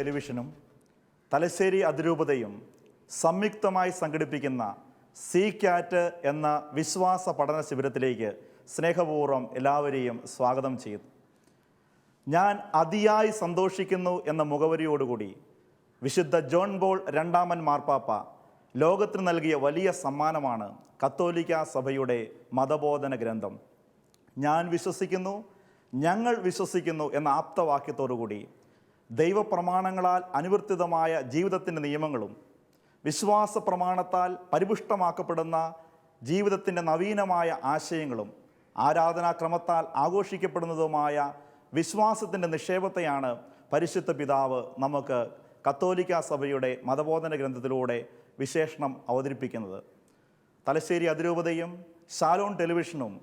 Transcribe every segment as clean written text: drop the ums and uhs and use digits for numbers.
ടെലിവിഷനും തലശ്ശേരി അതിരൂപതയും സംയുക്തമായി സംഘടിപ്പിക്കുന്ന സീ കാറ്റ് എന്ന വിശ്വാസ പഠന ശിബിരത്തിലേക്ക് സ്നേഹപൂർവ്വം എല്ലാവരെയും സ്വാഗതം ചെയ്യുന്നു. ഞാൻ അതിയായി സന്തോഷിക്കുന്നു എന്ന മുഖവരിയോടുകൂടി വിശുദ്ധ ജോൺ പോൾ രണ്ടാമൻ മാർപ്പാപ്പ ലോകത്തിന് നൽകിയ വലിയ സമ്മാനമാണ് കത്തോലിക്ക സഭയുടെ മതബോധന ഗ്രന്ഥം. ഞാൻ വിശ്വസിക്കുന്നു, ഞങ്ങൾ വിശ്വസിക്കുന്നു എന്ന ആപ്തവാക്യത്തോടുകൂടി ദൈവപ്രമാണങ്ങളാൽ അനുവർത്തിതമായ ജീവിതത്തിൻ്റെ നിയമങ്ങളും വിശ്വാസ പ്രമാണത്താൽ പരിപുഷ്ടമാക്കപ്പെടുന്ന ജീവിതത്തിൻ്റെ നവീനമായ ആശയങ്ങളും ആരാധനാക്രമത്താൽ ആഘോഷിക്കപ്പെടുന്നതുമായ വിശ്വാസത്തിൻ്റെ നിക്ഷേപത്തെയാണ് പരിശുദ്ധ പിതാവ് നമുക്ക് കത്തോലിക്ക സഭയുടെ മതബോധന ഗ്രന്ഥത്തിലൂടെ വിശേഷണം അവതരിപ്പിക്കുന്നത്. തലശ്ശേരി അതിരൂപതയും ഷാലോൺ ടെലിവിഷനും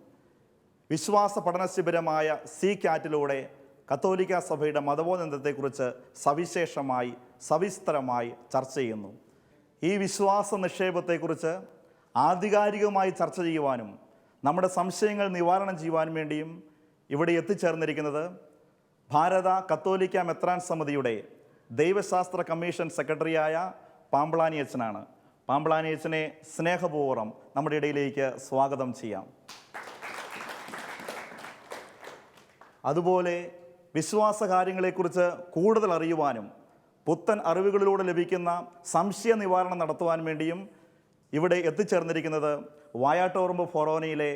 വിശ്വാസ പഠന ശിബിരമായ സീ കാറ്റിലൂടെ കത്തോലിക്ക സഭയുടെ മതബോധനത്തെക്കുറിച്ച് സവിശേഷമായി സവിസ്തരമായി ചർച്ച ചെയ്യുന്നു. ഈ വിശ്വാസ നിക്ഷേപത്തെക്കുറിച്ച് ആധികാരികമായി ചർച്ച ചെയ്യുവാനും നമ്മുടെ സംശയങ്ങൾ നിവാരണം ചെയ്യുവാനും വേണ്ടിയും ഇവിടെ എത്തിച്ചേർന്നിരിക്കുന്നത് ഭാരത കത്തോലിക്ക മെത്രാൻ സമിതിയുടെ ദൈവശാസ്ത്ര കമ്മീഷൻ സെക്രട്ടറിയായ പാമ്പ്ളാനി അച്ഛനാണ്. പാമ്പ്ളാനി അച്ഛനെ സ്നേഹപൂർവ്വം നമ്മുടെ ഇടയിലേക്ക് സ്വാഗതം ചെയ്യാം. അതുപോലെ വിശ്വാസ കാര്യങ്ങളെക്കുറിച്ച് കൂടുതൽ അറിയുവാനും പുത്തൻ അറിവുകളിലൂടെ ലഭിക്കുന്ന സംശയ നിവാരണം നടത്തുവാൻ വേണ്ടിയും ഇവിടെ എത്തിച്ചേർന്നിരിക്കുന്നത് വായാട്ടോറമ്പ് ഫൊറോനയിലെ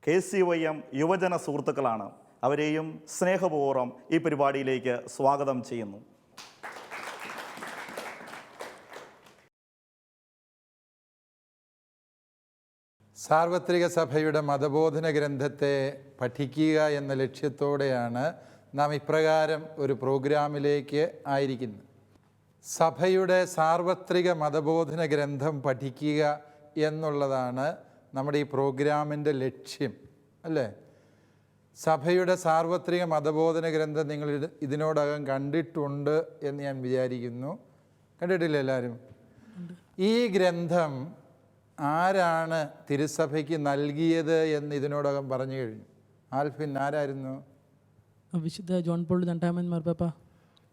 KCYM യുവജന സുഹൃത്തുക്കളാണ്. അവരെയും സ്നേഹപൂർവ്വം ഈ പരിപാടിയിലേക്ക് സ്വാഗതം ചെയ്യുന്നു. സാർവത്രിക സഭയുടെ മതബോധന ഗ്രന്ഥത്തെ പഠിക്കുക എന്ന ലക്ഷ്യത്തോടെയാണ് നാം ഇപ്രകാരം ഒരു പ്രോഗ്രാമിലേക്ക് ആയിരിക്കുന്നത്. സഭയുടെ സാർവത്രിക മതബോധന ഗ്രന്ഥം പഠിക്കുക എന്നുള്ളതാണ് നമ്മുടെ ഈ പ്രോഗ്രാമിൻ്റെ ലക്ഷ്യം, അല്ലേ? സഭയുടെ സാർവത്രിക മതബോധന ഗ്രന്ഥം നിങ്ങൾ ഇതിനോടകം കണ്ടിട്ടുണ്ട് എന്ന് ഞാൻ വിചാരിക്കുന്നു. കണ്ടിട്ടില്ല എല്ലാവരും? ഈ ഗ്രന്ഥം ആരാണ് തിരുസഭയ്ക്ക് നൽകിയത് എന്ന് ഇതിനോടകം പറഞ്ഞു കഴിഞ്ഞു. ആൽഫിൻ, ആരായിരുന്നു? വിശുദ്ധ ജോൺ പോൾ രണ്ടാമൻ മാർപ്പാപ്പ.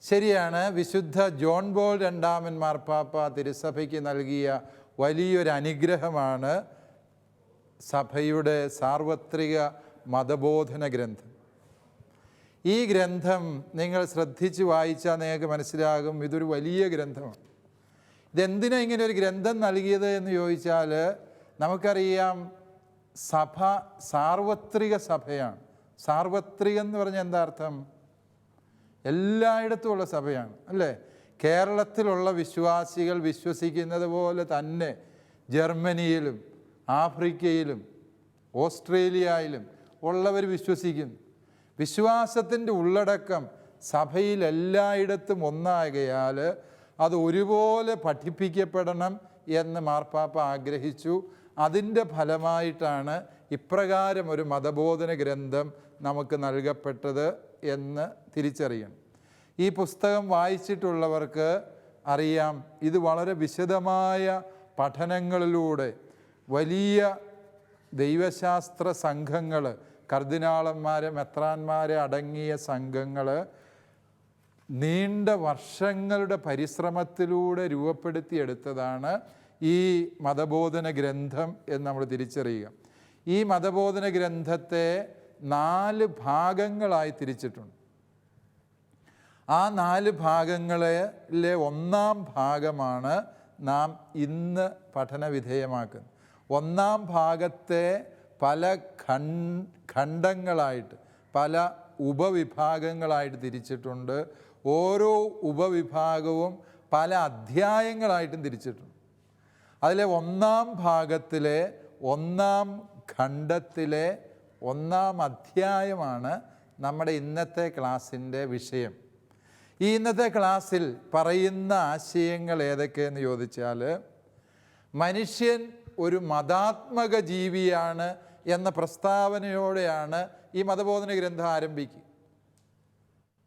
ശരിയാണ്, വിശുദ്ധ ജോൺ പോൾ രണ്ടാമൻ മാർപ്പാപ്പ തിരുസഭയ്ക്ക് നൽകിയ വലിയൊരു അനുഗ്രഹമാണ് സഭയുടെ സാർവത്രിക മതബോധന ഗ്രന്ഥം. ഈ ഗ്രന്ഥം നിങ്ങൾ ശ്രദ്ധിച്ച് വായിച്ചാൽ നിങ്ങൾക്ക് മനസ്സിലാകും, ഇതൊരു വലിയ ഗ്രന്ഥമാണ്. ഇതെന്തിനാ ഇങ്ങനെ ഒരു ഗ്രന്ഥം നൽകിയത് എന്ന് ചോദിച്ചാൽ, നമുക്കറിയാം സഭ സാർവത്രിക സഭയാണ്. സാർവത്രികം എന്ന് പറഞ്ഞാൽ എന്താ അർത്ഥം? എല്ലായിടത്തുമുള്ള സഭയാണ്, അല്ലേ? കേരളത്തിലുള്ള വിശ്വാസികൾ വിശ്വസിക്കുന്നത് പോലെ തന്നെ ജർമ്മനിയിലും ആഫ്രിക്കയിലും ഓസ്ട്രേലിയയിലും ഉള്ളവർ വിശ്വസിക്കുന്നു. വിശ്വാസത്തിൻ്റെ ഉള്ളടക്കം സഭയിൽ എല്ലായിടത്തും ഒന്നാകയാൽ അത് ഒരുപോലെ പഠിപ്പിക്കപ്പെടണം എന്ന് മാർപ്പാപ്പ ആഗ്രഹിച്ചു. അതിൻ്റെ ഫലമായിട്ടാണ് ഇപ്രകാരം ഒരു മതബോധന ഗ്രന്ഥം നമുക്ക് നൽകപ്പെട്ടത് എന്ന് തിരിച്ചറിയണം. ഈ പുസ്തകം വായിച്ചിട്ടുള്ളവർക്ക് അറിയാം, ഇത് വളരെ വിശദമായ പഠനങ്ങളിലൂടെ വലിയ ദൈവശാസ്ത്ര സംഘങ്ങൾ, കർദിനാളന്മാരെ മെത്രാന്മാരെ അടങ്ങിയ സംഘങ്ങൾ നീണ്ട വർഷങ്ങളുടെ പരിശ്രമത്തിലൂടെ രൂപപ്പെടുത്തിയെടുത്തതാണ് ഈ മതബോധന ഗ്രന്ഥം എന്ന് നമ്മൾ തിരിച്ചറിയുക. ഈ മതബോധന ഗ്രന്ഥത്തെ 4 ഭാഗങ്ങളായി തിരിച്ചിട്ടുണ്ട്. ആ 4 ഭാഗങ്ങളിലെ 1-ാം ഭാഗമാണ് നാം ഇന്ന് പഠനവിധേയമാക്കുന്നത്. 1-ാം ഭാഗത്തെ പല ഖണ്ഡങ്ങളായിട്ട്, പല ഉപവിഭാഗങ്ങളായിട്ട് തിരിച്ചിട്ടുണ്ട്. ഓരോ ഉപവിഭാഗവും പല അധ്യായങ്ങളായിട്ടും തിരിച്ചിട്ടുണ്ട്. അതിലെ 1-ാം ഭാഗത്തിലെ 1-ാം ഖണ്ഡത്തിലെ 1-ാം അധ്യായമാണ് നമ്മുടെ ഇന്നത്തെ ക്ലാസ്സിൻ്റെ വിഷയം. ഈ ഇന്നത്തെ ക്ലാസ്സിൽ പറയുന്ന ആശയങ്ങൾ ഏതൊക്കെയെന്ന് ചോദിച്ചാൽ, മനുഷ്യൻ ഒരു മതാത്മക ജീവിയാണ് എന്ന പ്രസ്താവനയോടെയാണ് ഈ മതബോധന ഗ്രന്ഥം ആരംഭിക്കുക.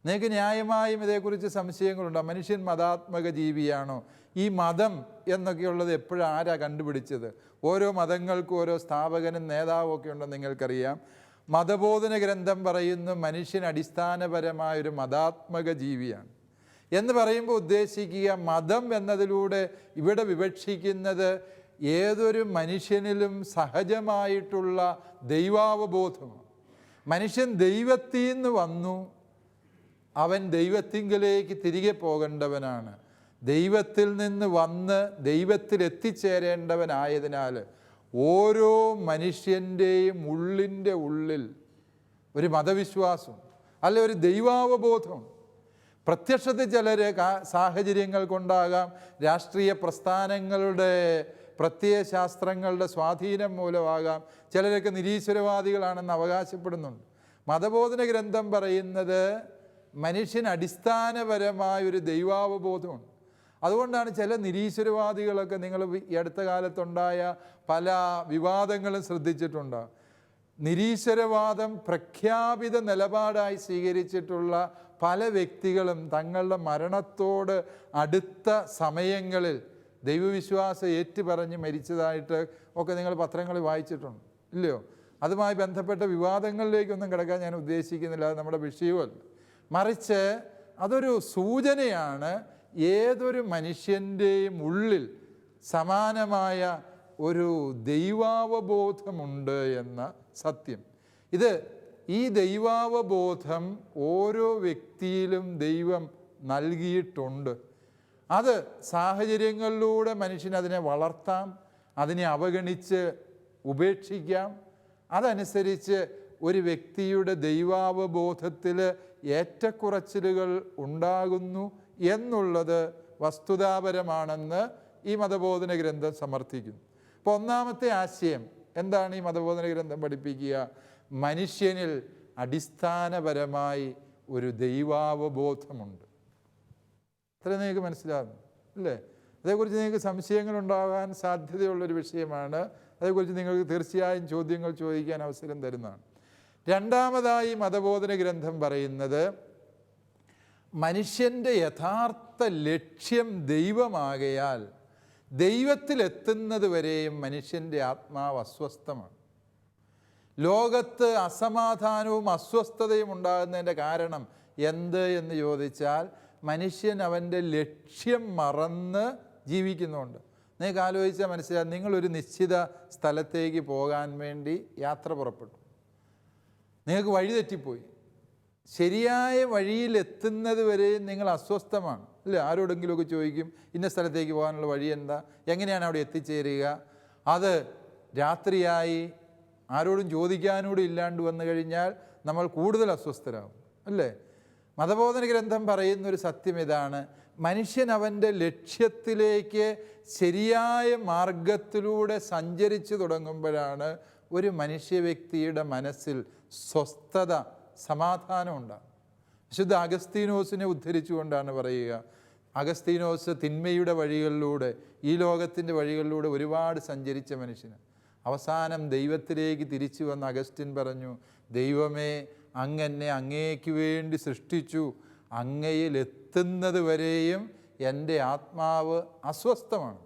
നിങ്ങൾക്ക് ന്യായമായും ഇതേക്കുറിച്ച് സംശയങ്ങളുണ്ടോ? മനുഷ്യൻ മതാത്മക ജീവിയാണോ? ഈ മതം എന്നൊക്കെയുള്ളത് ആരാ കണ്ടുപിടിച്ചത്? ഓരോ മതങ്ങൾക്കും ഓരോ സ്ഥാപകനും നേതാവും ഒക്കെ ഉണ്ടെന്ന് നിങ്ങൾക്കറിയാം. മതബോധന ഗ്രന്ഥം പറയുന്നു മനുഷ്യൻ അടിസ്ഥാനപരമായൊരു മതാത്മക ജീവിയാണ്. എന്ന് പറയുമ്പോൾ ഉദ്ദേശിക്കുക മതം എന്നതിലൂടെ ഇവിടെ വിവക്ഷിക്കുന്നത് ഏതൊരു മനുഷ്യനിലും സഹജമായിട്ടുള്ള ദൈവാവബോധമാണ്. മനുഷ്യൻ ദൈവത്തിൽ നിന്ന് വന്നു, അവൻ ദൈവത്തിങ്കലേക്ക് തിരികെ പോകേണ്ടവനാണ്. ദൈവത്തിൽ നിന്ന് വന്ന് ദൈവത്തിൽ എത്തിച്ചേരേണ്ടവനായതിനാൽ ഓരോ മനുഷ്യൻ്റെയും ഉള്ളിൻ്റെ ഉള്ളിൽ ഒരു മതവിശ്വാസം അല്ലെ ഒരു ദൈവാവബോധം. പ്രത്യക്ഷത്തിൽ ചിലർ സാഹചര്യങ്ങൾ കൊണ്ടാകാം, രാഷ്ട്രീയ പ്രസ്ഥാനങ്ങളുടെ പ്രത്യയശാസ്ത്രങ്ങളുടെ സ്വാധീനം മൂലമാകാം, ചിലരൊക്കെ നിരീശ്വരവാദികളാണെന്ന് അവകാശപ്പെടുന്നുണ്ട്. മതബോധന ഗ്രന്ഥം പറയുന്നത് മനുഷ്യന് അടിസ്ഥാനപരമായൊരു ദൈവാവബോധമുണ്ട്. അതുകൊണ്ടാണ് ചില നിരീശ്വരവാദികളൊക്കെ നിങ്ങൾ ഈ അടുത്ത കാലത്തുണ്ടായ പല വിവാദങ്ങളും ശ്രദ്ധിച്ചിട്ടുണ്ട്. നിരീശ്വരവാദം പ്രഖ്യാപിത നിലപാടായി സ്വീകരിച്ചിട്ടുള്ള പല വ്യക്തികളും തങ്ങളുടെ മരണത്തോട് അടുത്ത സമയങ്ങളിൽ ദൈവവിശ്വാസം ഏറ്റുപറഞ്ഞ് മരിച്ചതായിട്ട് ഒക്കെ നിങ്ങൾ പത്രങ്ങളിൽ വായിച്ചിട്ടുണ്ട്, ഇല്ലയോ? അതുമായി ബന്ധപ്പെട്ട വിവാദങ്ങളിലേക്കൊന്നും കിടക്കാൻ ഞാൻ ഉദ്ദേശിക്കുന്നില്ല, അത് നമ്മുടെ വിഷയമല്ല. മറിച്ച് അതൊരു സൂചനയാണ് ഏതൊരു മനുഷ്യൻ്റെയും ഉള്ളിൽ സമാനമായ ഒരു ദൈവാവബോധമുണ്ട് എന്ന സത്യം. ഈ ദൈവാവബോധം ഓരോ വ്യക്തിയിലും ദൈവം നൽകിയിട്ടുണ്ട്. അത് സാഹചര്യങ്ങളിലൂടെ മനുഷ്യനതിനെ വളർത്താം, അതിനെ അവഗണിച്ച് ഉപേക്ഷിക്കാം. അതനുസരിച്ച് ഒരു വ്യക്തിയുടെ ദൈവാവബോധത്തിൽ ഏറ്റക്കുറച്ചിലുകൾ ഉണ്ടാകുന്നു എന്നുള്ളത് വസ്തുതാപരമാണെന്ന് ഈ മതബോധന ഗ്രന്ഥം സമർത്ഥിക്കുന്നു. അപ്പോൾ ഒന്നാമത്തെ ആശയം എന്താണ് ഈ മതബോധന ഗ്രന്ഥം പഠിപ്പിക്കുക? മനുഷ്യനിൽ അടിസ്ഥാനപരമായി ഒരു ദൈവാവബോധമുണ്ട്. അത്ര നിങ്ങൾക്ക് മനസ്സിലാകുന്നു അല്ലേ? അതേക്കുറിച്ച് നിങ്ങൾക്ക് സംശയങ്ങളുണ്ടാകാൻ സാധ്യതയുള്ളൊരു വിഷയമാണ്. അതേക്കുറിച്ച് നിങ്ങൾക്ക് തീർച്ചയായും ചോദ്യങ്ങൾ ചോദിക്കാൻ അവസരം തരുന്നതാണ്. രണ്ടാമതായി മതബോധന ഗ്രന്ഥം പറയുന്നത് മനുഷ്യൻ്റെ യഥാർത്ഥ ലക്ഷ്യം ദൈവമാകയാൽ ദൈവത്തിലെത്തുന്നത് വരെയും മനുഷ്യൻ്റെ ആത്മാവ് അസ്വസ്ഥമാണ്. ലോകത്ത് അസമാധാനവും അസ്വസ്ഥതയും ഉണ്ടാകുന്നതിൻ്റെ കാരണം എന്ത് എന്ന് ചോദിച്ചാൽ മനുഷ്യൻ അവൻ്റെ ലക്ഷ്യം മറന്ന് ജീവിക്കുന്നുണ്ട്. നിങ്ങൾക്ക് ആലോചിച്ചാൽ മനസ്സിലാകും. നിങ്ങളൊരു നിശ്ചിത സ്ഥലത്തേക്ക് പോകാൻ വേണ്ടി യാത്ര പുറപ്പെട്ടു, നിങ്ങൾക്ക് വഴി തെറ്റിപ്പോയി. ശരിയായ വഴിയിലെത്തുന്നത് വരെയും നിങ്ങൾ അസ്വസ്ഥമാണ് അല്ലേ? ആരോടെങ്കിലുമൊക്കെ ചോദിക്കും ഇന്ന സ്ഥലത്തേക്ക് പോകാനുള്ള വഴി എന്താ, എങ്ങനെയാണ് അവിടെ എത്തിച്ചേരുക. അത് രാത്രിയായി ആരോടും ചോദിക്കാനൂടെ ഇല്ലാണ്ട് വന്നു കഴിഞ്ഞാൽ നമ്മൾ കൂടുതൽ അസ്വസ്ഥരാകും അല്ലേ? മതബോധന ഗ്രന്ഥം പറയുന്നൊരു സത്യം ഇതാണ്: മനുഷ്യൻ അവൻ്റെ ലക്ഷ്യത്തിലേക്ക് ശരിയായ മാർഗത്തിലൂടെ സഞ്ചരിച്ചു തുടങ്ങുമ്പോഴാണ് ഒരു മനുഷ്യ വ്യക്തിയുടെ മനസ്സിൽ സ്വസ്ഥത, സമാധാനം ഉണ്ടാകും. വിശുദ്ധ അഗസ്തീനോസിനെ ഉദ്ധരിച്ചുകൊണ്ടാണ് പറയുക. അഗസ്തീനോസ് തിന്മയുടെ വഴികളിലൂടെ, ഈ ലോകത്തിൻ്റെ വഴികളിലൂടെ ഒരുപാട് സഞ്ചരിച്ച മനുഷ്യന്. അവസാനം ദൈവത്തിലേക്ക് തിരിച്ചു വന്ന അഗസ്റ്റിൻ പറഞ്ഞു, ദൈവമേ, അങ്ങെന്നെ അങ്ങേക്ക് വേണ്ടി സൃഷ്ടിച്ചു, അങ്ങയിലെത്തുന്നത് വരെയും എൻ്റെ ആത്മാവ് അസ്വസ്ഥമാണ്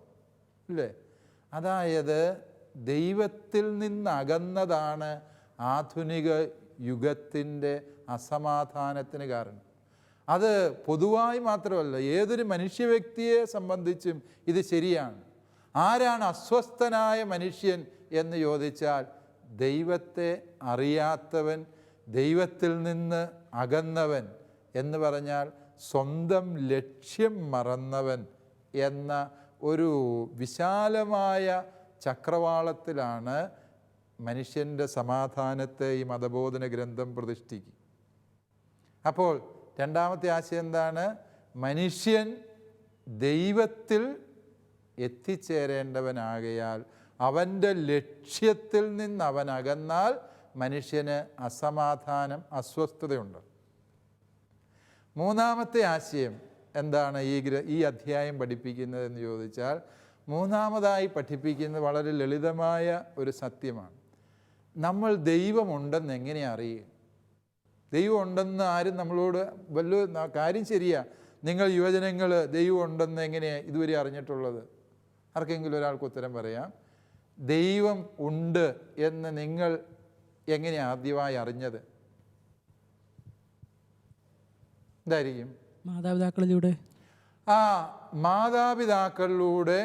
അല്ലേ? അതായത് ദൈവത്തിൽ നിന്നകന്നതാണ് ആധുനിക യുഗത്തിൻ്റെ അസമാധാനത്തിന് കാരണം. അത് പൊതുവായി മാത്രമല്ല, ഏതൊരു മനുഷ്യ വ്യക്തിയെ സംബന്ധിച്ചും ഇത് ശരിയാണ്. ആരാണ് അസ്വസ്ഥനായ മനുഷ്യൻ എന്ന് ചോദിച്ചാൽ ദൈവത്തെ അറിയാത്തവൻ, ദൈവത്തിൽ നിന്ന് അകന്നവൻ, എന്ന് പറഞ്ഞാൽ സ്വന്തം ലക്ഷ്യം മറന്നവൻ എന്ന ഒരു വിശാലമായ ചക്രവാളത്തിലാണ് മനുഷ്യൻ്റെ സമാധാനത്തെ ഈ മതബോധന ഗ്രന്ഥം പ്രതിഷ്ഠിക്കും. അപ്പോൾ രണ്ടാമത്തെ ആശയം എന്താണ്? മനുഷ്യൻ ദൈവത്തിൽ എത്തിച്ചേരേണ്ടവനാകയാൽ അവൻ്റെ ലക്ഷ്യത്തിൽ നിന്ന് അവൻ അകന്നാൽ മനുഷ്യന് അസമാധാനം, അസ്വസ്ഥതയുണ്ട്. മൂന്നാമത്തെ ആശയം എന്താണ് ഈ അധ്യായം പഠിപ്പിക്കുന്നതെന്ന് ചോദിച്ചാൽ, മൂന്നാമതായി പഠിപ്പിക്കുന്നത് വളരെ ലളിതമായ ഒരു സത്യമാണ്. നമ്മൾ ദൈവമുണ്ടെന്ന് എങ്ങനെ അറിയുക? ദൈവം ഉണ്ടെന്ന് ആരും നമ്മളോട് കാര്യം ശരിയാ, നിങ്ങൾ യുവജനങ്ങൾ ദൈവം ഉണ്ടെന്ന് എങ്ങനെയാണ് ഇതുവരെ അറിഞ്ഞിട്ടുള്ളത്? ആർക്കെങ്കിലും ഒരാൾക്ക് ഉത്തരം പറയാം. ദൈവം ഉണ്ട് എന്ന് നിങ്ങൾ എങ്ങനെയാണ് ആദ്യമായി അറിഞ്ഞത്? എന്തായിരിക്കും? മാതാപിതാക്കളിലൂടെ. ആ മാതാപിതാക്കളിലൂടെ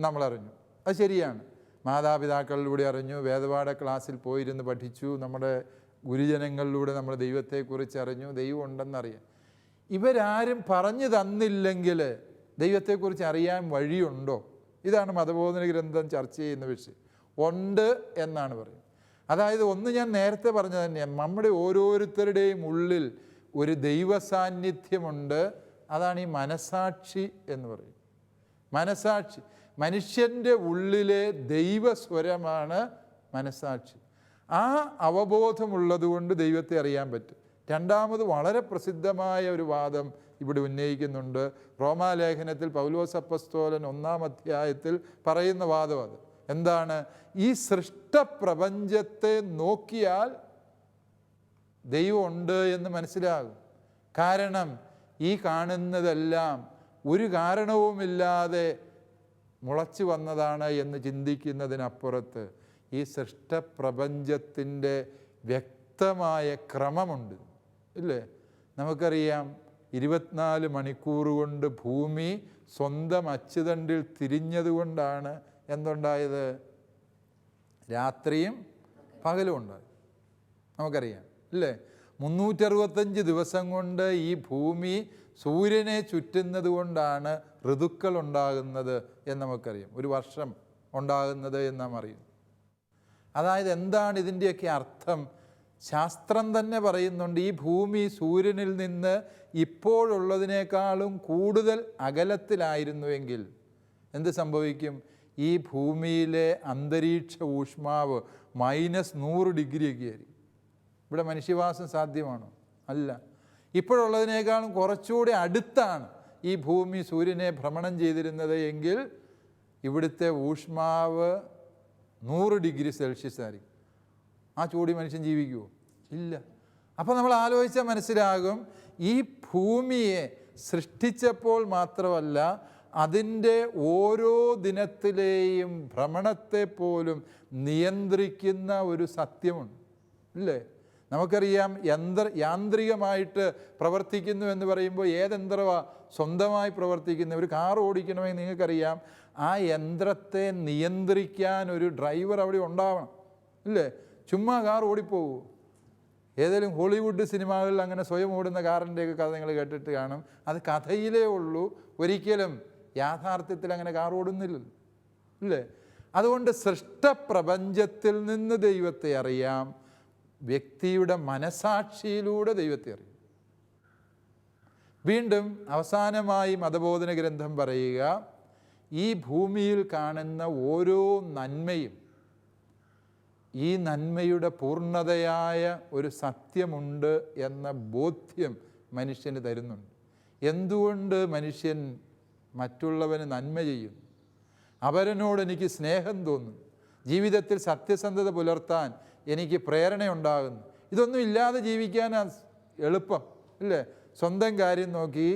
നമ്മൾ അറിഞ്ഞു, അത് ശരിയാണ്. മാതാപിതാക്കളിലൂടെ അറിഞ്ഞു, വേദപാഠ ക്ലാസ്സിൽ പോയിരുന്ന് പഠിച്ചു, നമ്മുടെ ഗുരുജനങ്ങളിലൂടെ നമ്മൾ ദൈവത്തെക്കുറിച്ച് അറിഞ്ഞു, ദൈവം ഉണ്ടെന്നറിയാം. ഇവരാരും പറഞ്ഞു തന്നില്ലെങ്കിൽ ദൈവത്തെക്കുറിച്ച് അറിയാൻ വഴിയുണ്ടോ? ഇതാണ് മതബോധന ഗ്രന്ഥം ചർച്ച ചെയ്യുന്ന വിഷയം. ഉണ്ട് എന്നാണ് പറയുന്നത്. അതായത് ഒന്ന് ഞാൻ നേരത്തെ പറഞ്ഞത് തന്നെയാണ്, നമ്മുടെ ഓരോരുത്തരുടെയും ഉള്ളിൽ ഒരു ദൈവ സാന്നിധ്യമുണ്ട്. അതാണ് ഈ മനസാക്ഷി എന്ന് പറയും. മനസാക്ഷി, മനുഷ്യൻ്റെ ഉള്ളിലെ ദൈവസ്വരമാണ് മനസാക്ഷി. ആ അവബോധമുള്ളത് കൊണ്ട് ദൈവത്തെ അറിയാൻ പറ്റും. രണ്ടാമത് വളരെ പ്രസിദ്ധമായ ഒരു വാദം ഇവിടെ ഉന്നയിക്കുന്നുണ്ട്. റോമാലേഖനത്തിൽ പൗലോസ് അപ്പസ്തോലൻ 1-ാം അധ്യായത്തിൽ പറയുന്ന വാദം അത് എന്താണ്? ഈ സൃഷ്ടപ്രപഞ്ചത്തെ നോക്കിയാൽ ദൈവം ഉണ്ട് എന്ന് മനസ്സിലാകും. കാരണം ഈ കാണുന്നതെല്ലാം ഒരു കാരണവുമില്ലാതെ മുളച്ചു വന്നതാണ് എന്ന് ചിന്തിക്കുന്നതിനപ്പുറത്ത് ഈ സൃഷ്ടപ്രപഞ്ചത്തിൻ്റെ വ്യക്തമായ ക്രമമുണ്ട്, ഇല്ലേ? നമുക്കറിയാം 24 മണിക്കൂർ കൊണ്ട് ഭൂമി സ്വന്തം അച്ചുതണ്ടിൽ തിരിഞ്ഞതുകൊണ്ടാണ് എന്തുണ്ടായത്? രാത്രിയും പകലും ഉണ്ടായത്. നമുക്കറിയാം, ഇല്ലേ? 365 ദിവസം കൊണ്ട് ഈ ഭൂമി സൂര്യനെ ചുറ്റുന്നത് കൊണ്ടാണ് ഋതുക്കൾ ഉണ്ടാകുന്നത് എന്ന് നമുക്കറിയാം. ഒരു വർഷം ഉണ്ടാകുന്നത് എന്ന് നാം അറിയും. അതായത് എന്താണ് ഇതിൻ്റെയൊക്കെ അർത്ഥം? ശാസ്ത്രം തന്നെ പറയുന്നുണ്ട്, ഈ ഭൂമി സൂര്യനിൽ നിന്ന് ഇപ്പോഴുള്ളതിനേക്കാളും കൂടുതൽ അകലത്തിലായിരുന്നുവെങ്കിൽ എന്ത് സംഭവിക്കും? ഈ ഭൂമിയിലെ അന്തരീക്ഷ ഊഷ്മാവ് -100 ഡിഗ്രിയൊക്കെ ആയിരിക്കും. ഇവിടെ മനുഷ്യവാസം സാധ്യമാണോ? അല്ല. ഇപ്പോഴുള്ളതിനേക്കാളും കുറച്ചുകൂടി അടുത്താണ് ഈ ഭൂമി സൂര്യനെ ഭ്രമണം ചെയ്തിരുന്നത് എങ്കിൽ ഇവിടുത്തെ ഊഷ്മാവ് 100 ഡിഗ്രി സെൽഷ്യസ് ആയിരിക്കും. ആ ചൂടി മനുഷ്യൻ ജീവിക്കുമോ? ഇല്ല. അപ്പോൾ നമ്മൾ ആലോചിച്ചാൽ മനസ്സിലാകും, ഈ ഭൂമിയെ സൃഷ്ടിച്ചപ്പോൾ മാത്രമല്ല അതിൻ്റെ ഓരോ ദിനത്തിലെയും ഭ്രമണത്തെ പോലും നിയന്ത്രിക്കുന്ന ഒരു സത്യമുണ്ട്, ഇല്ലേ? നമുക്കറിയാം യാന്ത്രികമായിട്ട് പ്രവർത്തിക്കുന്നു എന്ന് പറയുമ്പോൾ ഏത് യന്ത്രമാണ് സ്വന്തമായി പ്രവർത്തിക്കുന്നത്? ഒരു കാർ ഓടിക്കണമെങ്കിൽ നിങ്ങൾക്കറിയാം ആ യന്ത്രത്തെ നിയന്ത്രിക്കാൻ ഒരു ഡ്രൈവർ അവിടെ ഉണ്ടാവണം, ഇല്ലേ? ചുമ്മാ കാർ ഓടിപ്പോകൂ. ഏതെങ്കിലും ഹോളിവുഡ് സിനിമകളിൽ അങ്ങനെ സ്വയം ഓടുന്ന കാറിൻ്റെയൊക്കെ കഥ നിങ്ങൾ കേട്ടിട്ട് കാണും. അത് കഥയിലേ ഉള്ളൂ, ഒരിക്കലും യാഥാർത്ഥ്യത്തിൽ അങ്ങനെ കാർ ഓടുന്നില്ലല്ലോ, ഇല്ലേ? അതുകൊണ്ട് സൃഷ്ടപ്രപഞ്ചത്തിൽ നിന്ന് ദൈവത്തെ അറിയാം, വ്യക്തിയുടെ മനസാക്ഷിയിലൂടെ ദൈവത്തെ അറിയും. വീണ്ടും അവസാനമായി മതബോധന ഗ്രന്ഥം പറയുക, ഈ ഭൂമിയിൽ കാണുന്ന ഓരോ നന്മയും ഈ നന്മയുടെ പൂർണ്ണതയായ ഒരു സത്യമുണ്ട് എന്ന ബോധ്യം മനുഷ്യന് തരുന്നുണ്ട്. എന്തുകൊണ്ട് മനുഷ്യൻ മറ്റുള്ളവന് നന്മ ചെയ്യുന്നു? അവരനോട് എനിക്ക് സ്നേഹം തോന്നുന്നു, ജീവിതത്തിൽ സത്യസന്ധത പുലർത്താൻ എനിക്ക് പ്രേരണയുണ്ടാകുന്നു. ഇതൊന്നും ഇല്ലാതെ ജീവിക്കാനാണ് എളുപ്പം, ഇല്ലേ? സ്വന്തം കാര്യം നോക്കി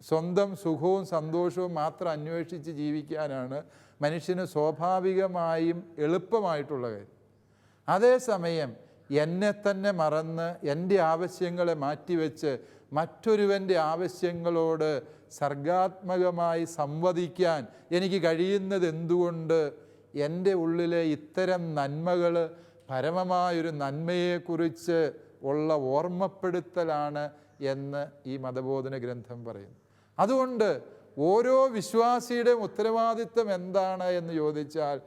സ്വന്തം സുഖവും സന്തോഷവും മാത്രം അന്വേഷിച്ച് ജീവിക്കാനാണ് മനുഷ്യന് സ്വാഭാവികമായും എളുപ്പമായിട്ടുള്ള കാര്യം. അതേസമയം എന്നെ തന്നെ മറന്ന് എൻ്റെ ആവശ്യങ്ങളെ മാറ്റിവെച്ച് മറ്റൊരുവൻ്റെ ആവശ്യങ്ങളോട് സർഗാത്മകമായി സംവദിക്കാൻ എനിക്ക് കഴിയുന്നത് എന്തുകൊണ്ട്? എൻ്റെ ഉള്ളിലെ ഇത്തരം നന്മകൾ പരമമായൊരു നന്മയെക്കുറിച്ച് ഉള്ള ഓർമ്മപ്പെടുത്തലാണ് എന്ന് ഈ മതബോധന ഗ്രന്ഥം പറയുന്നു. അതുകൊണ്ട് ഓരോ വിശ്വാസിയുടെയും ഉത്തരവാദിത്വം എന്താണ് എന്ന് ചോദിച്ചാൽ,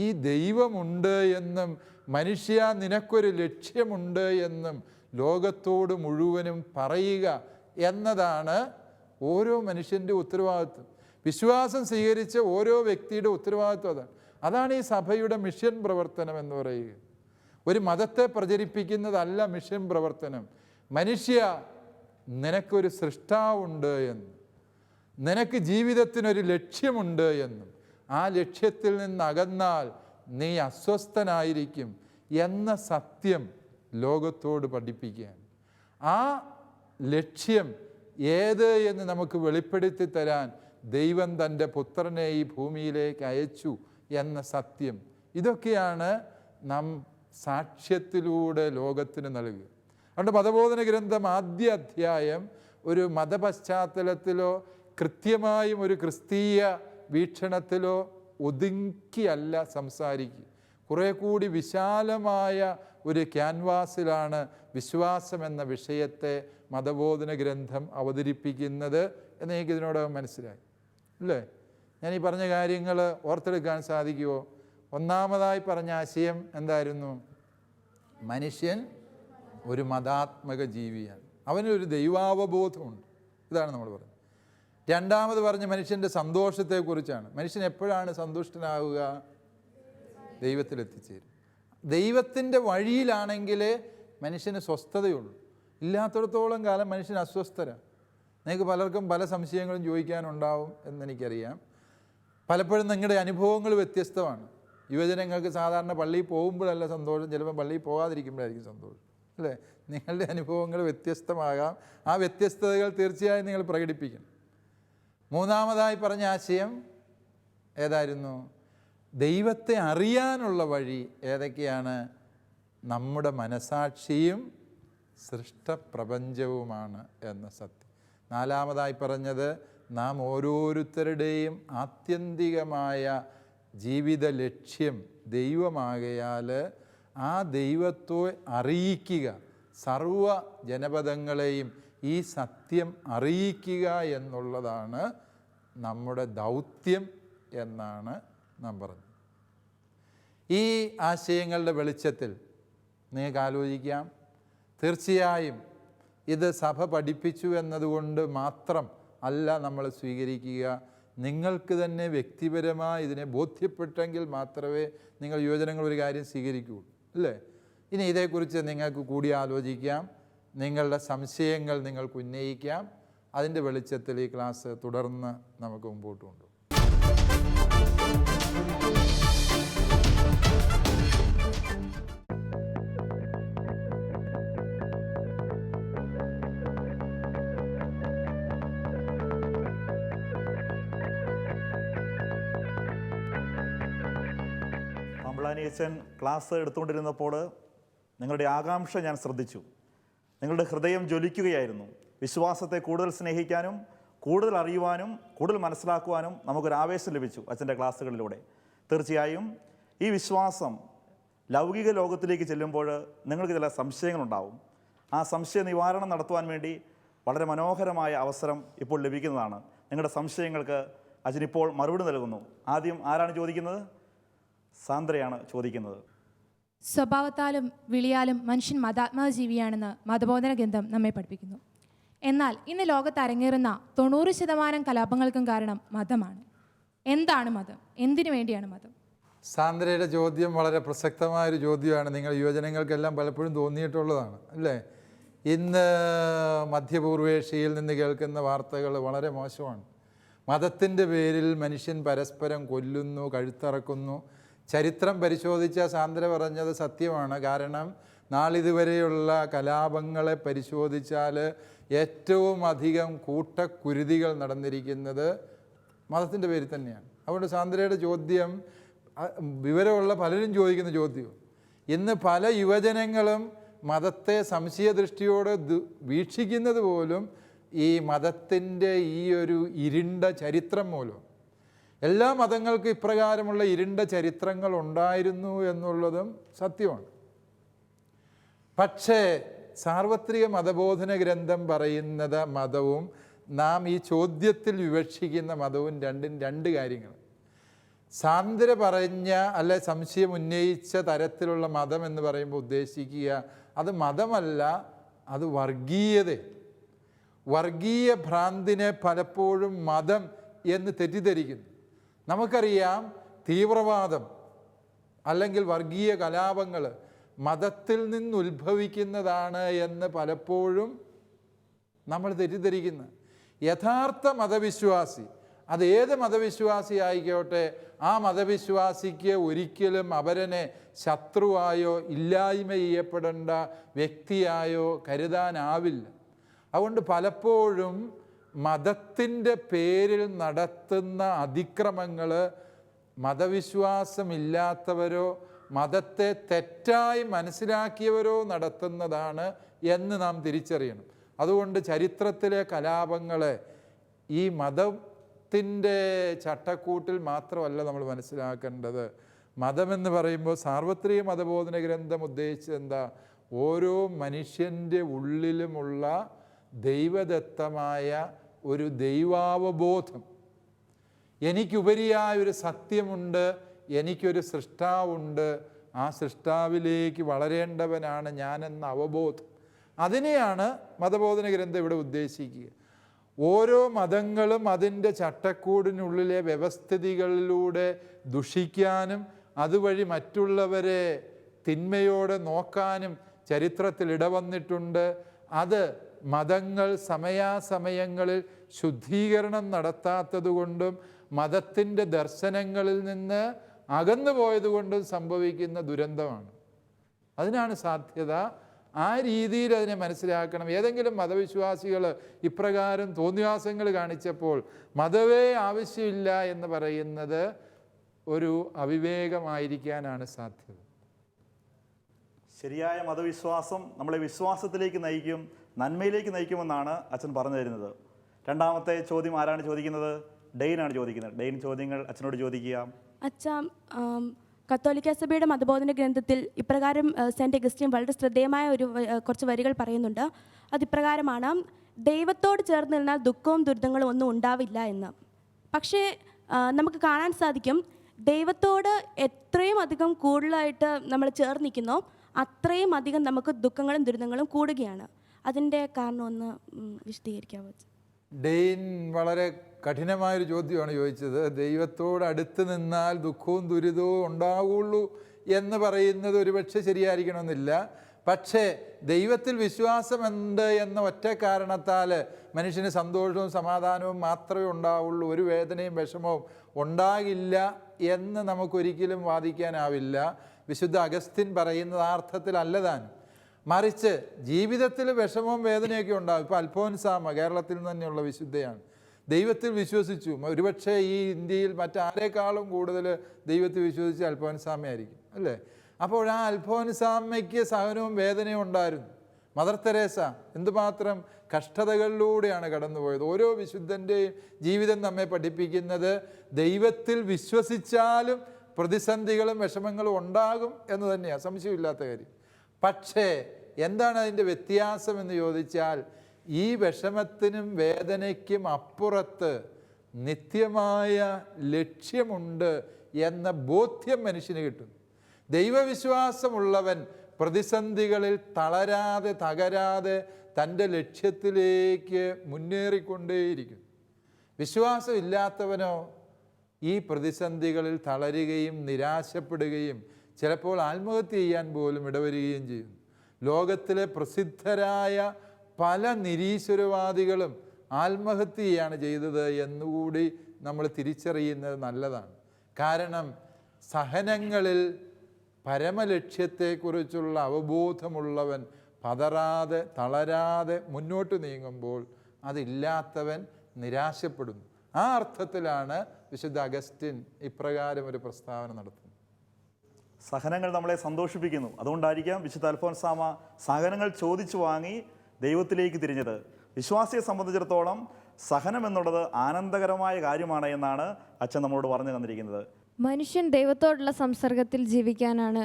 ഈ ദൈവമുണ്ട് എന്നും മനുഷ്യ നിനക്കൊരു ലക്ഷ്യമുണ്ട് എന്നും ലോകത്തോട് മുഴുവനും പറയുക എന്നതാണ് ഓരോ മനുഷ്യൻ്റെ ഉത്തരവാദിത്വം. വിശ്വാസം സ്വീകരിച്ച ഓരോ വ്യക്തിയുടെ ഉത്തരവാദിത്വം അതാണ്. അതാണ് ഈ സഭയുടെ മിഷൻ പ്രവർത്തനം എന്ന് പറയുക. ഒരു മതത്തെ പ്രചരിപ്പിക്കുന്നതല്ല മിഷൻ പ്രവർത്തനം. മനുഷ്യ, നിനക്കൊരു സൃഷ്ടാവുണ്ട് എന്നും നിനക്ക് ജീവിതത്തിനൊരു ലക്ഷ്യമുണ്ട് എന്നും ആ ലക്ഷ്യത്തിൽ നിന്ന് അകന്നാൽ നീ അസ്വസ്ഥനായിരിക്കും എന്ന സത്യം ലോകത്തോട് പഠിപ്പിക്കുകയാണ്. ആ ലക്ഷ്യം ഏത് എന്ന് നമുക്ക് വെളിപ്പെടുത്തി തരാൻ ദൈവം തൻ്റെ പുത്രനെ ഈ ഭൂമിയിലേക്ക് അയച്ചു എന്ന സത്യം, ഇതൊക്കെയാണ് നാം സാക്ഷ്യത്തിലൂടെ ലോകത്തിന് നൽകുക. അതുകൊണ്ട് മതബോധന ഗ്രന്ഥം ആദ്യ അധ്യായം ഒരു മതപശ്ചാത്തലത്തിലോ കൃത്യമായും ഒരു ക്രിസ്തീയ വീക്ഷണത്തിലോ ഒതുക്കിയല്ല സംസാരിക്കുക. കുറേ കൂടി വിശാലമായ ഒരു ക്യാൻവാസിലാണ് വിശ്വാസം എന്ന വിഷയത്തെ മതബോധന ഗ്രന്ഥം അവതരിപ്പിക്കുന്നത് എന്ന് എനിക്ക് ഇതിനോടകം മനസ്സിലായി അല്ലേ? ഞാൻ ഈ പറഞ്ഞ കാര്യങ്ങൾ ഓർത്തെടുക്കാൻ സാധിക്കുമോ? ഒന്നാമതായി പറഞ്ഞ ആശയം എന്തായിരുന്നു? മനുഷ്യൻ ഒരു മതാത്മക ജീവിയാണ്, അവനൊരു ദൈവാവബോധമുണ്ട്. ഇതാണ് നമ്മൾ പറയുന്നത്. രണ്ടാമത് പറഞ്ഞ മനുഷ്യൻ്റെ സന്തോഷത്തെക്കുറിച്ചാണ്. മനുഷ്യൻ എപ്പോഴാണ് സന്തുഷ്ടനാവുക? ദൈവത്തിലെത്തിച്ചേരും. ദൈവത്തിൻ്റെ വഴിയിലാണെങ്കിലേ മനുഷ്യന് സ്വസ്ഥതയുള്ളൂ. ഇല്ലാത്തിടത്തോളം കാലം മനുഷ്യൻ അസ്വസ്ഥരാണ്. നിങ്ങൾക്ക് പലർക്കും പല സംശയങ്ങളും ചോദിക്കാനുണ്ടാവും എന്നെനിക്കറിയാം. പലപ്പോഴും നിങ്ങളുടെ അനുഭവങ്ങൾ വ്യത്യസ്തമാണ്. യുവജനങ്ങൾക്ക് സാധാരണ പള്ളിയിൽ പോകുമ്പോഴല്ല സന്തോഷം, ചിലപ്പോൾ പള്ളിയിൽ പോകാതിരിക്കുമ്പോഴായിരിക്കും സന്തോഷം അല്ലേ? നിങ്ങളുടെ അനുഭവങ്ങൾ വ്യത്യസ്തമാകാം. ആ വ്യത്യസ്തതകൾ തീർച്ചയായും നിങ്ങൾ പ്രകടിപ്പിക്കണം. മൂന്നാമതായി പറഞ്ഞ ആശയം ഏതായിരുന്നു? ദൈവത്തെ അറിയാനുള്ള വഴി ഏതൊക്കെയാണ്? നമ്മുടെ മനസാക്ഷിയും സൃഷ്ടപ്രപഞ്ചവുമാണ് എന്ന സത്യം. നാലാമതായി പറഞ്ഞത് നാം ഓരോരുത്തരുടെയും ആത്യന്തികമായ ജീവിത ലക്ഷ്യം ദൈവമാകയാൽ ആ ദൈവത്തെ അറിയിക്കുക, സർവ ജനപദങ്ങളെയും ഈ സത്യം അറിയിക്കുക എന്നുള്ളതാണ് നമ്മുടെ ദൗത്യം എന്നാണ് നാം പറഞ്ഞത്. ഈ ആശയങ്ങളുടെ വെളിച്ചത്തിൽ നിങ്ങൾക്ക് ആലോചിക്കാം, തീർച്ചയായും ഇത് സഭ പഠിപ്പിച്ചു എന്നതുകൊണ്ട് മാത്രം അല്ല നമ്മൾ സ്വീകരിക്കുക. നിങ്ങൾക്ക് തന്നെ വ്യക്തിപരമായി ഇതിനെ ബോധ്യപ്പെട്ടെങ്കിൽ മാത്രമേ നിങ്ങൾ യുവജനങ്ങൾ ഒരു കാര്യം സ്വീകരിക്കൂ അല്ലേ? ഇനി ഇതേക്കുറിച്ച് നിങ്ങൾക്ക് കൂടി ആലോചിക്കാം, നിങ്ങളുടെ സംശയങ്ങൾ നിങ്ങൾക്ക് ഉന്നയിക്കാം. അതിൻ്റെ വെളിച്ചത്തിൽ ഈ ക്ലാസ് തുടർന്ന് നമുക്ക് മുമ്പോട്ട് കൊണ്ടുപോകും. പാമ്പളാനിയച്ചൻ ക്ലാസ് എടുത്തുകൊണ്ടിരുന്നപ്പോൾ നിങ്ങളുടെ ആകാംക്ഷ ഞാൻ ശ്രദ്ധിച്ചു. നിങ്ങളുടെ ഹൃദയം ജ്വലിക്കുകയായിരുന്നു. വിശ്വാസത്തെ കൂടുതൽ സ്നേഹിക്കാനും കൂടുതൽ അറിയുവാനും കൂടുതൽ മനസ്സിലാക്കുവാനും നമുക്കൊരു ആവേശം ലഭിച്ചു അച്ഛൻ്റെ ക്ലാസ്സുകളിലൂടെ. തീർച്ചയായും ഈ വിശ്വാസം ലൗകിക ലോകത്തിലേക്ക് ചെല്ലുമ്പോൾ നിങ്ങൾക്ക് ചില സംശയങ്ങളുണ്ടാവും. ആ സംശയ നിവാരണം നടത്തുവാൻ വേണ്ടി വളരെ മനോഹരമായ അവസരം ഇപ്പോൾ ലഭിക്കുന്നതാണ്. നിങ്ങളുടെ സംശയങ്ങൾക്ക് അച്ഛനിപ്പോൾ മറുപടി നൽകുന്നു. ആദ്യം ആരാണ് ചോദിക്കുന്നത്? സാന്ദ്രയാണ് ചോദിക്കുന്നത്. സ്വഭാവത്താലും വിളിയാലും മനുഷ്യൻ മതാത്മക ജീവിയാണെന്ന് മതബോധന ഗ്രന്ഥം നമ്മെ പഠിപ്പിക്കുന്നു. എന്നാൽ ഇന്ന് ലോകത്ത് അരങ്ങേറുന്ന 90% കലാപങ്ങൾക്കും കാരണം മതമാണ്. എന്താണ് മതം? എന്തിനു വേണ്ടിയാണ് മതം? സാന്ദ്രയുടെ ചോദ്യം വളരെ പ്രസക്തമായൊരു ചോദ്യമാണ്. നിങ്ങൾ യുവജനങ്ങൾക്കെല്ലാം പലപ്പോഴും തോന്നിയിട്ടുള്ളതാണ് അല്ലേ? ഇന്ന് മധ്യപൂർവേഷ്യയിൽ നിന്ന് കേൾക്കുന്ന വാർത്തകൾ വളരെ മോശമാണ്. മതത്തിൻ്റെ പേരിൽ മനുഷ്യൻ പരസ്പരം കൊല്ലുന്നു, കഴുത്തറക്കുന്നു. ചരിത്രം പരിശോധിച്ച സാന്ദ്ര പറഞ്ഞത് സത്യമാണ്. കാരണം നാളിതുവരെയുള്ള കലാപങ്ങളെ പരിശോധിച്ചാൽ ഏറ്റവും അധികം കൂട്ടക്കുരുതികൾ നടന്നിരിക്കുന്നത് മതത്തിൻ്റെ പേരിൽ തന്നെയാണ്. അതുകൊണ്ട് സാന്ദ്രയുടെ ചോദ്യം വിവരമുള്ള പലരും ചോദിക്കുന്ന ചോദ്യവും. ഇന്ന് പല യുവജനങ്ങളും മതത്തെ സംശയദൃഷ്ടിയോടെ വീക്ഷിക്കുന്നത് പോലും ഈ മതത്തിൻ്റെ ഈ ഒരു ഇരുണ്ട ചരിത്രം മൂലം. എല്ലാ മതങ്ങൾക്കും ഇപ്രകാരമുള്ള ഇരുണ്ട ചരിത്രങ്ങൾ ഉണ്ടായിരുന്നു എന്നുള്ളതും സത്യമാണ്. പക്ഷേ സാർവത്രിക മതബോധന ഗ്രന്ഥം പറയുന്നത് മതവും നാം ഈ ചോദ്യത്തിൽ വിവക്ഷിക്കുന്ന മതവും രണ്ട് കാര്യങ്ങൾ. സാന്ദ്ര പറഞ്ഞ അല്ലെ സംശയം ഉന്നയിച്ച തരത്തിലുള്ള മതം എന്ന് പറയുമ്പോൾ ഉദ്ദേശിക്കുക അത് മതമല്ല, അത് വർഗീയത. വർഗീയ ഭ്രാന്തിനെ പലപ്പോഴും മതം എന്ന് തെറ്റിദ്ധരിക്കുന്നു. നമുക്കറിയാം തീവ്രവാദം അല്ലെങ്കിൽ വർഗീയ കലാപങ്ങൾ മതത്തിൽ നിന്ന് ഉത്ഭവിക്കുന്നതാണ് എന്ന് പലപ്പോഴും നമ്മൾ തെറ്റിദ്ധരിക്കുന്നു. യഥാർത്ഥ മതവിശ്വാസി, അത് ഏത് മതവിശ്വാസി ആയിക്കോട്ടെ, ആ മതവിശ്വാസിക്ക് ഒരിക്കലും അവരനെ ശത്രുവായോ ഇല്ലായ്മ ചെയ്യപ്പെടേണ്ട വ്യക്തിയായോ കരുതാനാവില്ല. അതുകൊണ്ട് പലപ്പോഴും മതത്തിൻ്റെ പേരിൽ നടത്തുന്ന അതിക്രമങ്ങൾ മതവിശ്വാസമില്ലാത്തവരോ മതത്തെ തെറ്റായി മനസ്സിലാക്കിയവരോ നടത്തുന്നതാണ് എന്ന് നാം തിരിച്ചറിയണം. അതുകൊണ്ട് ചരിത്രത്തിലെ കലാപങ്ങളെ ഈ മതത്തിൻ്റെ ചട്ടക്കൂട്ടിൽ മാത്രമല്ല നമ്മൾ മനസ്സിലാക്കേണ്ടത്. മതമെന്ന് പറയുമ്പോൾ സാർവത്രിക മതബോധന ഗ്രന്ഥം ഉദ്ദേശിച്ചത് എന്താ? ഓരോ മനുഷ്യൻ്റെ ഉള്ളിലുമുള്ള ദൈവദത്തമായ ഒരു ദൈവാവബോധം, എനിക്കുപരിയായ ഒരു സത്യമുണ്ട്, എനിക്കൊരു സൃഷ്ടാവുണ്ട്, ആ സൃഷ്ടാവിലേക്ക് വളരേണ്ടവനാണ് ഞാനെന്ന അവബോധം, അതിനെയാണ് മതബോധന ഗ്രന്ഥം ഇവിടെ ഉദ്ദേശിക്കുക. ഓരോ മതങ്ങളും അതിൻ്റെ ചട്ടക്കൂടിനുള്ളിലെ വ്യവസ്ഥിതികളിലൂടെ ദുഷിക്കാനും അതുവഴി മറ്റുള്ളവരെ തിന്മയോടെ നോക്കാനും ചരിത്രത്തിൽ ഇടവന്നിട്ടുണ്ട്. അത് മതങ്ങൾ സമയാസമയങ്ങളിൽ ശുദ്ധീകരണം നടത്താത്തതുകൊണ്ടും മതത്തിൻ്റെ ദർശനങ്ങളിൽ നിന്ന് അകന്നു പോയതുകൊണ്ടും സംഭവിക്കുന്ന ദുരന്തമാണ്. അതിനാണ് സാധ്യത. ആ രീതിയിൽ അതിനെ മനസ്സിലാക്കണം. ഏതെങ്കിലും മതവിശ്വാസികൾ ഇപ്രകാരം തോന്നിവാസങ്ങൾ കാണിച്ചപ്പോൾ മതമേ ആവശ്യമില്ല എന്ന് പറയുന്നത് ഒരു അവിവേകമായിരിക്കാനാണ് സാധ്യത. ശരിയായ മതവിശ്വാസം നമ്മളെ വിശ്വാസത്തിലേക്ക് നയിക്കും, നന്മയിലേക്ക് നയിക്കുമെന്നാണ് അച്ഛൻ പറഞ്ഞു തരുന്നത്. രണ്ടാമത്തെ ചോദ്യം ആരാണ് ചോദിക്കുന്നത്? ഡെയിനാണ് ചോദിക്കുന്നത്. ഡെയിൻ ചോദ്യങ്ങൾ അച്ഛനോട് ചോദിക്കുക. അച്ഛ, കത്തോലിക്ക സഭയുടെ മതബോധന ഗ്രന്ഥത്തിൽ ഇപ്രകാരം സെൻറ്റ് അഗസ്റ്റിൻ വളരെ ശ്രദ്ധേയമായ കുറച്ച് വരികൾ പറയുന്നുണ്ട്. അതിപ്രകാരമാണ്: ദൈവത്തോട് ചേർന്ന് നിന്നാൽ ദുഃഖവും ദുരിതങ്ങളും ഒന്നും ഉണ്ടാവില്ല എന്ന്. പക്ഷേ നമുക്ക് കാണാൻ സാധിക്കും, ദൈവത്തോട് എത്രയും അധികം കൂടുതലായിട്ട് നമ്മൾ ചേർന്ന് നിൽക്കുന്നോ അത്രയും അധികം നമുക്ക് ദുഃഖങ്ങളും ദുരിതങ്ങളും കൂടുകയാണ്. അതിൻ്റെ കാരണം ഒന്ന് വിശദീകരിക്കാമോ? ഡെയിൻ വളരെ കഠിനമായൊരു ചോദ്യമാണ് ചോദിച്ചത്. ദൈവത്തോട് അടുത്ത് നിന്നാൽ ദുഃഖവും ദുരിതവും ഉണ്ടാവുള്ളൂ എന്ന് പറയുന്നത് ഒരുപക്ഷെ ശരിയായിരിക്കണമെന്നില്ല. പക്ഷേ ദൈവത്തിൽ വിശ്വാസമുണ്ട് എന്ന ഒറ്റ കാരണത്താൽ മനുഷ്യന് സന്തോഷവും സമാധാനവും മാത്രമേ ഉണ്ടാവുള്ളൂ, ഒരു വേദനയും വിഷമവും ഉണ്ടാകില്ല എന്ന് നമുക്കൊരിക്കലും വാദിക്കാനാവില്ല. വിശുദ്ധ അഗസ്റ്റിൻ പറയുന്നത് ആ അർത്ഥത്തിലല്ല താനും. മറിച്ച് ജീവിതത്തിൽ വിഷമവും വേദനയൊക്കെ ഉണ്ടാകും. ഇപ്പോൾ അൽഫോൻസാമ കേരളത്തിൽ തന്നെയുള്ള വിശുദ്ധയാണ്. ദൈവത്തിൽ വിശ്വസിച്ചു. ഒരുപക്ഷെ ഈ ഇന്ത്യയിൽ മറ്റാരേക്കാളും കൂടുതൽ ദൈവത്തിൽ വിശ്വസിച്ച അൽഫോൻസാമയായിരിക്കും, അല്ലേ? അപ്പോൾ ആ അൽഫോൻസാമയ്ക്ക് സഹനവും വേദനയും ഉണ്ടായിരുന്നു. മദർ തെരേസ എന്തുമാത്രം കഷ്ടതകളിലൂടെയാണ് കടന്നുപോയത്. ഓരോ വിശുദ്ധൻ്റെയും ജീവിതം നമ്മെ പഠിപ്പിക്കുന്നത് ദൈവത്തിൽ വിശ്വസിച്ചാലും പ്രതിസന്ധികളും വിഷമങ്ങളും ഉണ്ടാകും എന്ന് തന്നെയാണ്, സംശയമില്ലാത്ത കാര്യം. പക്ഷേ എന്താണ് അതിൻ്റെ വ്യത്യാസം എന്ന് ചോദിച്ചാൽ, ഈ വിഷമത്തിനും വേദനയ്ക്കും അപ്പുറത്ത് നിത്യമായ ലക്ഷ്യമുണ്ട് എന്ന ബോധ്യം മനുഷ്യന് കിട്ടും. ദൈവവിശ്വാസമുള്ളവൻ പ്രതിസന്ധികളിൽ തളരാതെ തകരാതെ തൻ്റെ ലക്ഷ്യത്തിലേക്ക് മുന്നേറിക്കൊണ്ടേയിരിക്കും. വിശ്വാസമില്ലാത്തവനോ ഈ പ്രതിസന്ധികളിൽ തളരുകയും നിരാശപ്പെടുകയും ചിലപ്പോൾ ആത്മഹത്യ ചെയ്യാൻ പോലും ഇടവരികയും ചെയ്യും. ലോകത്തിലെ പ്രസിദ്ധരായ പല നിരീശ്വരവാദികളും ആത്മഹത്യ ചെയ്യാണ് ചെയ്തത് എന്നുകൂടി നമ്മൾ തിരിച്ചറിയുന്നത് നല്ലതാണ്. കാരണം സഹനങ്ങളിൽ പരമലക്ഷ്യത്തെക്കുറിച്ചുള്ള അവബോധമുള്ളവൻ പതറാതെ തളരാതെ മുന്നോട്ട് നീങ്ങുമ്പോൾ അതില്ലാത്തവൻ നിരാശപ്പെടുന്നു. ആ അർത്ഥത്തിലാണ് വിശുദ്ധ അഗസ്റ്റിൻ ഇപ്രകാരം ഒരു പ്രസ്താവന നടത്തുന്നത്. സഹനങ്ങൾ നമ്മളെ സന്തോഷിപ്പിക്കുന്നു. അതുകൊണ്ടായിരിക്കാം വിശുദ്ധ അൽഫോൻസാമ സഹനങ്ങൾ ചോദിച്ചു വാങ്ങി ദൈവത്തിലേക്ക് തിരിഞ്ഞത്. വിശ്വാസിയെ സംബന്ധിച്ചിടത്തോളം സഹനം എന്നുള്ളത് ആനന്ദകരമായ കാര്യമാണ് എന്നാണ് അച്ഛൻ നമ്മളോട് പറഞ്ഞു തന്നിരിക്കുന്നത്. മനുഷ്യൻ ദൈവത്തോടുള്ള സംസർഗത്തിൽ ജീവിക്കാനാണ്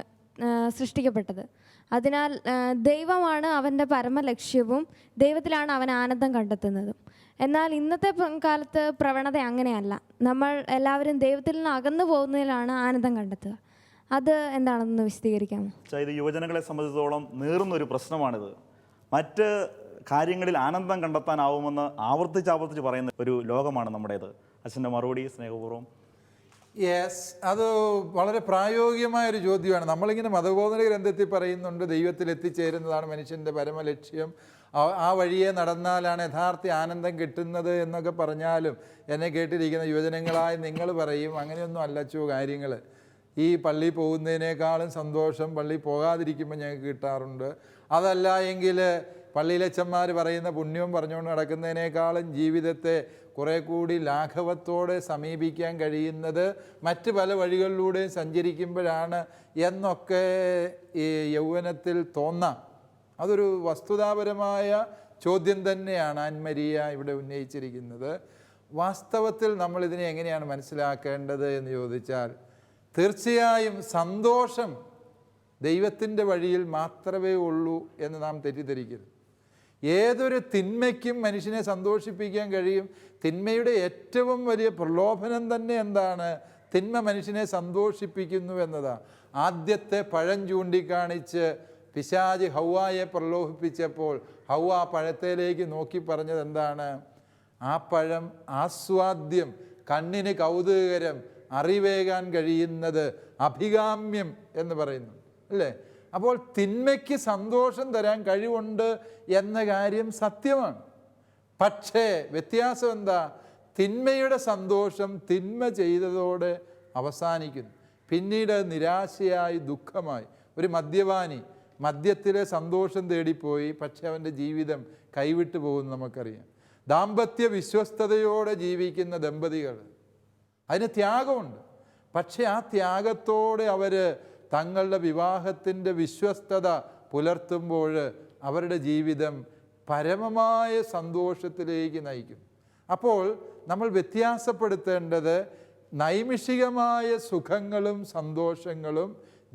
സൃഷ്ടിക്കപ്പെട്ടത്. അതിനാൽ ദൈവമാണ് അവൻ്റെ പരമലക്ഷ്യവും ദൈവത്തിലാണ് അവൻ ആനന്ദം കണ്ടെത്തുന്നതും. എന്നാൽ ഇന്നത്തെ കാലത്ത് പ്രവണത അങ്ങനെയല്ല. നമ്മൾ എല്ലാവരും ദൈവത്തിൽ നിന്ന് അകന്നു പോകുന്നതിലാണ് ആനന്ദം കണ്ടെത്തുക. അത് എന്താണെന്ന് വിശദീകരിക്കാമോ? ഇത് യുവജനങ്ങളെ സംബന്ധിച്ചിടത്തോളം നീറുന്നൊരു പ്രശ്നമാണിത്. മറ്റ് കാര്യങ്ങളിൽ ആനന്ദം കണ്ടെത്താനാവുമെന്ന് ആവർത്തിച്ച് പറയുന്ന ഒരു ലോകമാണ് നമ്മുടേത്. അച്ഛൻ്റെ മറുപടി സ്നേഹപൂർവ്വം. യെസ്, അത് വളരെ പ്രായോഗികമായൊരു ചോദ്യമാണ്. നമ്മളിങ്ങനെ മതബോധന ഗ്രന്ഥത്തിൽ പറയുന്നുണ്ട് ദൈവത്തിൽ എത്തിച്ചേരുന്നതാണ് മനുഷ്യൻ്റെ പരമലക്ഷ്യം, ആ വഴിയെ നടന്നാലാണ് യഥാർത്ഥ ആനന്ദം കിട്ടുന്നത് എന്നൊക്കെ പറഞ്ഞാലും എന്നെ കേട്ടിരിക്കുന്ന യുവജനങ്ങളായി നിങ്ങൾ പറയും അങ്ങനെയൊന്നും അല്ലച്ചോ കാര്യങ്ങൾ. ഈ പള്ളി പോകുന്നതിനേക്കാളും സന്തോഷം പള്ളി പോകാതിരിക്കുമ്പോൾ ഞങ്ങൾക്ക് കിട്ടാറുണ്ട്. അതല്ല എങ്കിൽ പള്ളിയിലച്ചന്മാർ പറയുന്ന പുണ്യവും പറഞ്ഞുകൊണ്ട് നടക്കുന്നതിനേക്കാളും ജീവിതത്തെ കുറേ കൂടി ലാഘവത്തോടെ സമീപിക്കാൻ കഴിയുന്നത് മറ്റ് പല വഴികളിലൂടെയും സഞ്ചരിക്കുമ്പോഴാണ് എന്നൊക്കെ ഈ യൗവനത്തിൽ തോന്നാം. അതൊരു വസ്തുതാപരമായ ചോദ്യം തന്നെയാണ് ആൻമരിയ ഇവിടെ ഉന്നയിച്ചിരിക്കുന്നത്. വാസ്തവത്തിൽ നമ്മളിതിനെ എങ്ങനെയാണ് മനസ്സിലാക്കേണ്ടത് എന്ന് ചോദിച്ചാൽ, തീർച്ചയായും സന്തോഷം ദൈവത്തിൻ്റെ വഴിയിൽ മാത്രമേ ഉള്ളൂ എന്ന് നാം തെറ്റിദ്ധരിക്കരുത്. ഏതൊരു തിന്മയ്ക്കും മനുഷ്യനെ സന്തോഷിപ്പിക്കാൻ കഴിയും. തിന്മയുടെ ഏറ്റവും വലിയ പ്രലോഭനം തന്നെ എന്താണ്? തിന്മ മനുഷ്യനെ സന്തോഷിപ്പിക്കുന്നു എന്നതാണ്. ആദ്യത്തെ പഴം ചൂണ്ടിക്കാണിച്ച് പിശാച് ഹൗവായെ പ്രലോഭിപ്പിച്ചപ്പോൾ ഹൗവ പഴത്തേലേക്ക് നോക്കി പറഞ്ഞത് എന്താണ്? ആ പഴം ആസ്വാദ്യം, കണ്ണിന് കൗതുകകരം, അറിവേകാൻ കഴിയുന്നത്, അഭികാമ്യം എന്ന് പറയുന്നു അല്ലേ? അപ്പോൾ തിന്മയ്ക്ക് സന്തോഷം തരാൻ കഴിവുണ്ട് എന്ന കാര്യം സത്യമാണ്. പക്ഷേ വ്യത്യാസം എന്താ? തിന്മയുടെ സന്തോഷം തിന്മ ചെയ്തതോടെ അവസാനിക്കുന്നു. പിന്നീട് നിരാശയായി, ദുഃഖമായി. ഒരു മദ്യപാനി മദ്യത്തിലെ സന്തോഷം തേടിപ്പോയി, പക്ഷെ അവൻ്റെ ജീവിതം കൈവിട്ടു പോകുന്നു നമുക്കറിയാം. ദാമ്പത്യ വിശ്വസ്തയോടെ ജീവിക്കുന്ന ദമ്പതികൾ, അതിന് ത്യാഗമുണ്ട്. പക്ഷെ ആ ത്യാഗത്തോടെ അവർ തങ്ങളുടെ വിവാഹത്തിൻ്റെ വിശ്വസ്തത പുലർത്തുമ്പോൾ അവരുടെ ജീവിതം പരമമായ സന്തോഷത്തിലേക്ക് നയിക്കും. അപ്പോൾ നമ്മൾ വ്യത്യാസപ്പെടുത്തേണ്ടത് നൈമിഷികമായ സുഖങ്ങളും സന്തോഷങ്ങളും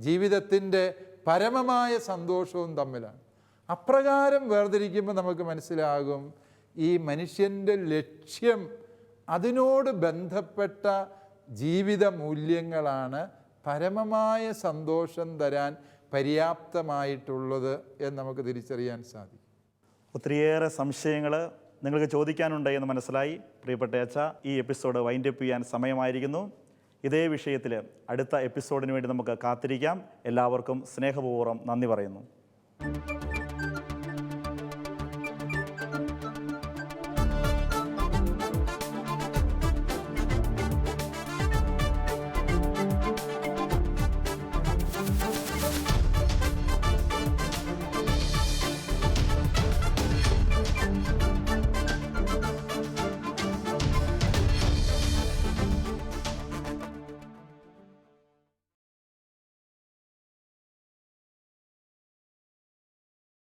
ജീവിതത്തിൻ്റെ പരമമായ സന്തോഷവും തമ്മിലാണ്. അപ്രകാരം വേർതിരിക്കുമ്പോൾ നമുക്ക് മനസ്സിലാകും ഈ മനുഷ്യൻ്റെ ലക്ഷ്യം, അതിനോട് ബന്ധപ്പെട്ട ജീവിത മൂല്യങ്ങളാണ് പരമമായ സന്തോഷം തരാൻ പര്യാപ്തമായിട്ടുള്ളത് എന്ന് നമുക്ക് തിരിച്ചറിയാൻ സാധിക്കും. ഒത്തിരിയേറെ സംശയങ്ങൾ നിങ്ങൾക്ക് ചോദിക്കാനുണ്ട് എന്ന് മനസ്സിലായി. പ്രിയപ്പെട്ട അച്ഛ, ഈ എപ്പിസോഡ് വൈൻഡപ്പ് ചെയ്യാൻ സമയമായിരിക്കുന്നു. ഇതേ വിഷയത്തിൽ അടുത്ത എപ്പിസോഡിന് വേണ്ടി നമുക്ക് കാത്തിരിക്കാം. എല്ലാവർക്കും സ്നേഹപൂർവ്വം നന്ദി പറയുന്നു.